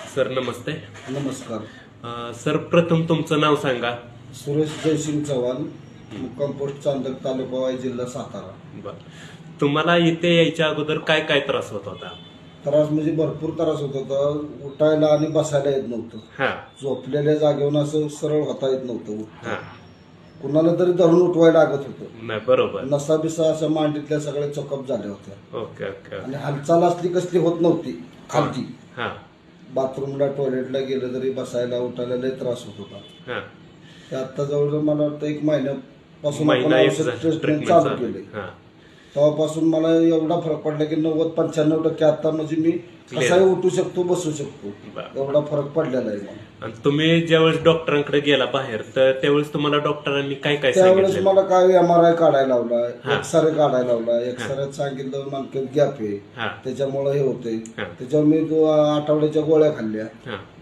Sir नमस्ते. नमस्कार. Sir प्रथम तुमचं नाव सांगा. सुरेश जयसिंग चव्हाण, मुक्काम पोस्ट चांदक, तालुका वाई, जिल्हा सातारा. बर, तुम्हाला इथे यायच्या अगोदर काय काय त्रास होत होता? त्रास म्हणजे भरपूर त्रास होत होता. उठायला आणि बसायला येत नव्हतं. हा झोपलेल्या जागेवर असं सरळ होता येत नव्हतं. हा कुणाला तरी धरून उठवायला लागत होतं. नाही बरोबर. नसा बिसा अशा मांडीतल्या सगळ्या चोकअप झाल्या होत्या. Okay okay. आणि हालचाल असली कसली होत नव्हती खालची. हा बाथरूमला टॉयलेटला गेलं तरी बसायला उठायला लय त्रास होत होता. हा ते आता जवळ मला वाटतं 1 महिन्यापासून महिना एक ट्रीटमेंट चालू केले. तेव्हापासून मला एवढा फरक पडला की 90-95% आता म्हणजे मी कसाही उठू शकतो, बसू शकतो. एवढा फरक पडलेला आहे मला. आणि तुम्ही ज्यावेळेस डॉक्टरांकडे गेला बाहेर तर त्यावेळेस तुम्हाला डॉक्टरांनी काय काय त्यावेळेस सांगितलं? मला काय MRI काढायला लावला, एक्सरे काढायला लावला. एक्सरेत सांगितलं मणक्यात गॅप आहे, त्याच्यामुळे हे होते. त्याच्यावर मी आठवड्याच्या गोळ्या खाल्ल्या.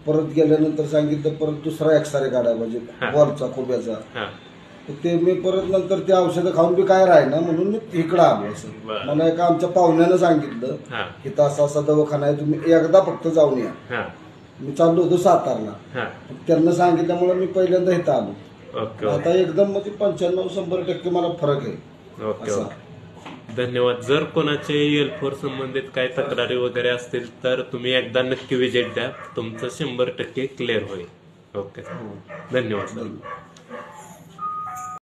परत गेल्यानंतर सांगितलं परत दुसरा एक्सरे काढायला पाहिजे बॉलचा, खोब्याचा. ते मी परत नंतर ते औषधं खाऊन बी काय राहिना म्हणून मी इकडं आलो. असं मला एका आमच्या पाहुण्यानं सांगितलं की असा असा दवाखाना आहे, तुम्ही एकदा फक्त जाऊन या. मी चाललो होतो सातारला, त्यांना सांगितल्यामुळे मी पहिल्यांदा इथं आलो. आता एकदम म्हणजे 95-100% मला फरक आहे. ओके. धन्यवाद. जर कोणाचे L4 संबंधित काही तक्रारी वगैरे असतील तर तुम्ही एकदा नक्की विजिट द्या, तुमचं 100% क्लिअर होईल. ओके, धन्यवाद.